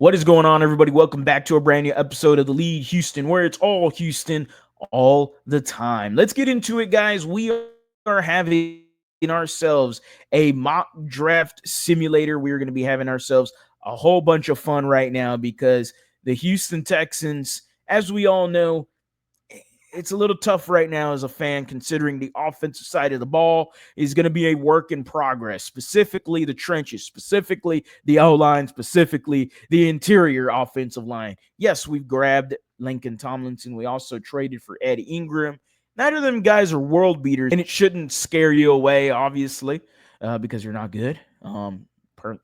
What is going on, everybody? Welcome back to a brand new episode of The Lead Houston, where it's all Houston all the time. Let's get into it, guys. We are having ourselves a mock draft simulator. We're going to be having ourselves a whole bunch of fun right now because the Houston Texans, as we all know, it's a little tough right now as a fan, considering the offensive side of the ball is going to be a work in progress, specifically the trenches, specifically the O-line, specifically the interior offensive line. Yes, we've grabbed Lincoln Tomlinson. We also traded for Ed Ingram. Neither of them guys are world beaters, and it shouldn't scare you away, obviously, because you're not good.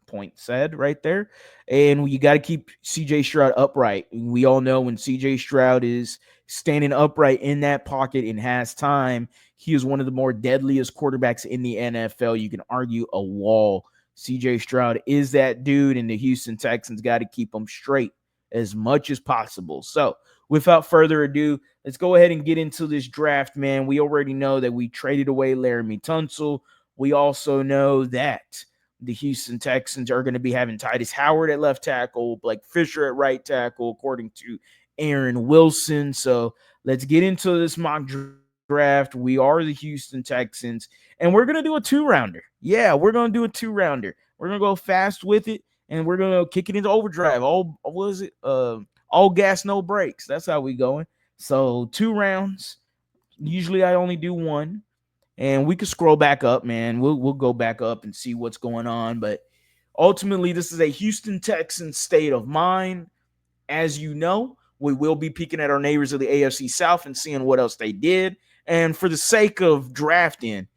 Point said right there. And you got to keep CJ Stroud upright. We all know when CJ Stroud is standing upright in that pocket and has time, he is one of the more deadliest quarterbacks in the NFL. You can argue a wall. CJ Stroud is that dude, and the Houston Texans got to keep him straight as much as possible. So without further ado, let's go ahead and get into this draft, man. We already know that we traded away Laramie Tunsil. We also know that the Houston Texans are going to be having Titus Howard at left tackle, Blake Fisher at right tackle, according to Aaron Wilson. So let's get into this mock draft. We are the Houston Texans, and we're going to do a two-rounder. Yeah, we're going to do a two-rounder. We're going to go fast with it, and we're going to kick it into overdrive. All gas, no brakes. That's how we going. So 2 rounds. Usually I only do 1. And we could scroll back up, man. We'll go back up and see what's going on. But ultimately, this is a Houston Texans state of mind. As you know, we will be peeking at our neighbors of the AFC South and seeing what else they did. And for the sake of drafting,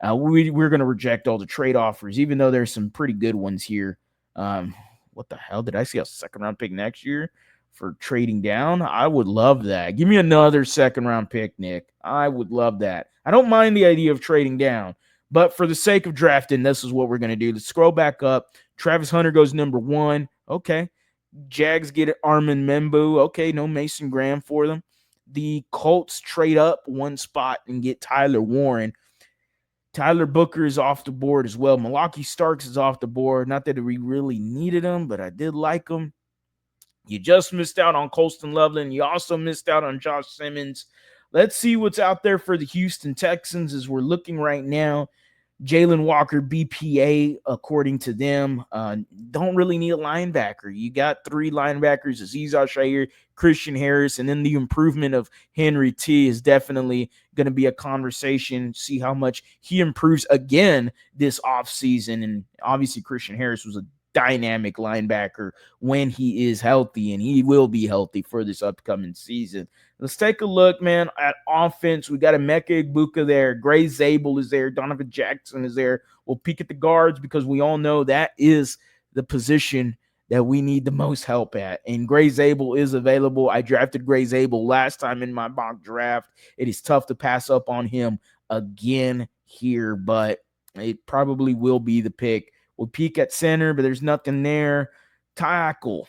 we're going to reject all the trade offers, even though there's some pretty good ones here. What the hell? Did I see a second-round pick next year for trading down? I would love that. Give me another second-round pick, Nick. I would love that. I don't mind the idea of trading down, but for the sake of drafting, this is what we're going to do. Let's scroll back up. Travis Hunter goes number 1. Okay. Jags get Armin Membu. Okay, no Mason Graham for them. The Colts trade up 1 spot and get Tyler Warren. Tyler Booker is off the board as well. Milwaukee Starks is off the board. Not that we really needed him, but I did like him. You just missed out on Colston Loveland. You also missed out on Josh Simmons. Let's see what's out there for the Houston Texans as we're looking right now. Jalen Walker, BPA, according to them, don't really need a linebacker. You got 3 linebackers, Azeez Al-Shaair, Christian Harris, and then the improvement of Henry T is definitely going to be a conversation. See how much he improves again this offseason. And obviously Christian Harris was a dynamic linebacker when he is healthy, and he will be healthy for this upcoming season. Let's take a look, man, at offense. We got Emeka Egbuka there. Gray Zabel is there. Donovan Jackson is there. We'll peek at the guards because we all know that is the position that we need the most help at. And Gray Zabel is available. I drafted Gray Zabel last time in my mock draft. It is tough to pass up on him again here, but it probably will be the pick. We'll peek at center, but there's nothing there. Tackle.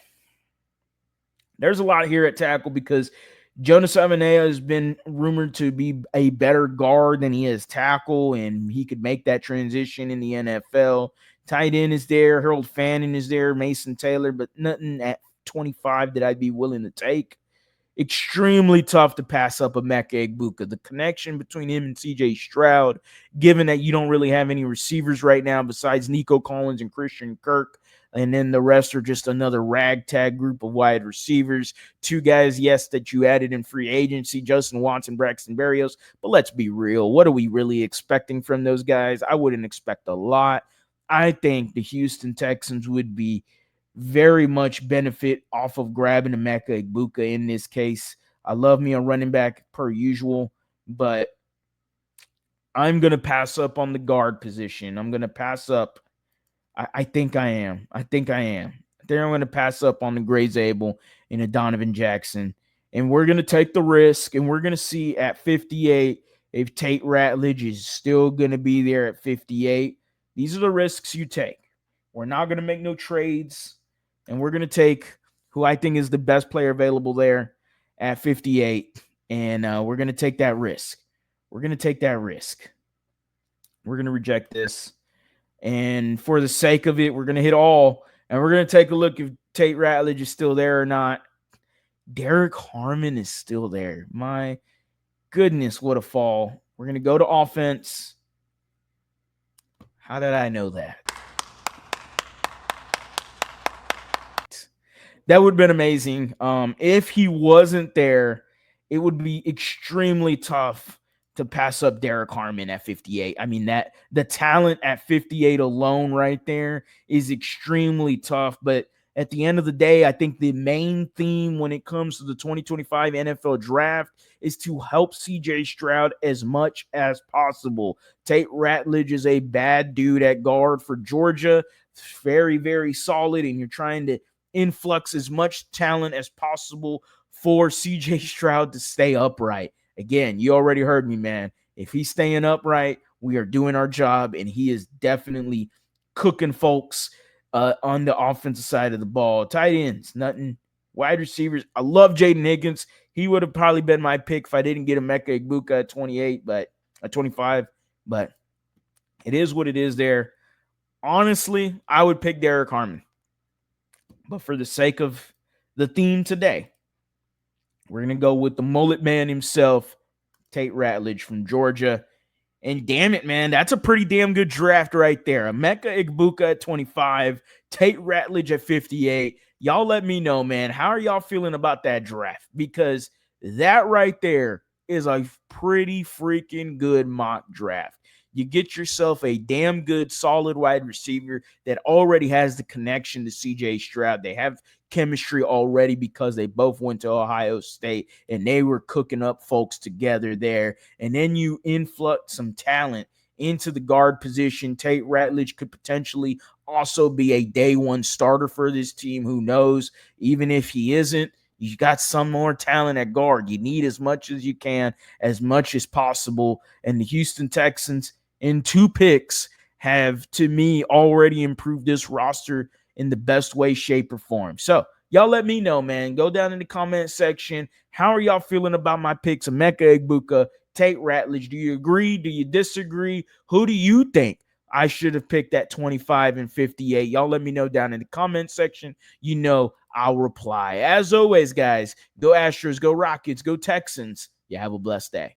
There's a lot here at tackle because Jonas Avenea has been rumored to be a better guard than he is tackle, and he could make that transition in the NFL. Tight end is there. Harold Fannin is there. Mason Taylor, but nothing at 25 that I'd be willing to take. Extremely tough to pass up Emeka Egbuka. The connection between him and CJ Stroud, given that you don't really have any receivers right now besides Nico Collins and Christian Kirk, and then the rest are just another ragtag group of wide receivers. 2 guys, yes, that you added in free agency, Justin Watson, Braxton Berrios, but let's be real. What are we really expecting from those guys? I wouldn't expect a lot. I think the Houston Texans would be very much benefit off of grabbing Emeka Egbuka in this case. I love me a running back per usual, but I'm going to pass up on the guard position. I'm going to pass up. I think I am. I think I'm going to pass up on the Gray Zabel and a Donovan Jackson. And we're going to take the risk, and we're going to see at 58 if Tate Ratledge is still going to be there at 58. These are the risks you take. We're not going to make no trades, and we're going to take who I think is the best player available there at 58, and we're going to take that risk. We're going to take that risk. We're going to reject this. And for the sake of it, we're going to hit all, and we're going to take a look if Tate Ratledge is still there or not. Derek Harmon is still there. My goodness, what a fall. We're going to go to offense. How did I know that? That would have been amazing. If he wasn't there, it would be extremely tough to pass up Derek Harmon at 58. I mean, that the talent at 58 alone right there is extremely tough. But at the end of the day, I think the main theme when it comes to the 2025 NFL draft is to help CJ Stroud as much as possible. Tate Ratledge is a bad dude at guard for Georgia. Very, very solid, and you're trying to influx as much talent as possible for CJ Stroud to stay upright. Again, you already heard me, man. If he's staying upright, we are doing our job, and he is definitely cooking folks on the offensive side of the ball. Tight ends, nothing. Wide receivers, I love Jaden Higgins. He would have probably been my pick if I didn't get Emeka Egbuka at 28, but at 25. But it is what it is there. Honestly, I would pick Derek Harmon. But for the sake of the theme today, we're going to go with the mullet man himself, Tate Ratledge from Georgia. And damn it, man, that's a pretty damn good draft right there. Emeka Egbuka at 25, Tate Ratledge at 58. Y'all let me know, man. How are y'all feeling about that draft? Because that right there is a pretty freaking good mock draft. You get yourself a damn good, solid wide receiver that already has the connection to CJ Stroud. They have chemistry already because they both went to Ohio State and they were cooking up folks together there. And then you influx some talent into the guard position. Tate Ratledge could potentially also be a day one starter for this team. Who knows? Even if he isn't, you got some more talent at guard. You need as much as you can, as much as possible. And the Houston Texans, in 2 picks, have, to me, already improved this roster in the best way, shape, or form. So, y'all let me know, man. Go down in the comment section. How are y'all feeling about my picks? Emeka Egbuka, Tate Ratledge. Do you agree? Do you disagree? Who do you think I should have picked at 25 and 58? Y'all let me know down in the comment section. You know I'll reply. As always, guys, go Astros, go Rockets, go Texans. You have a blessed day.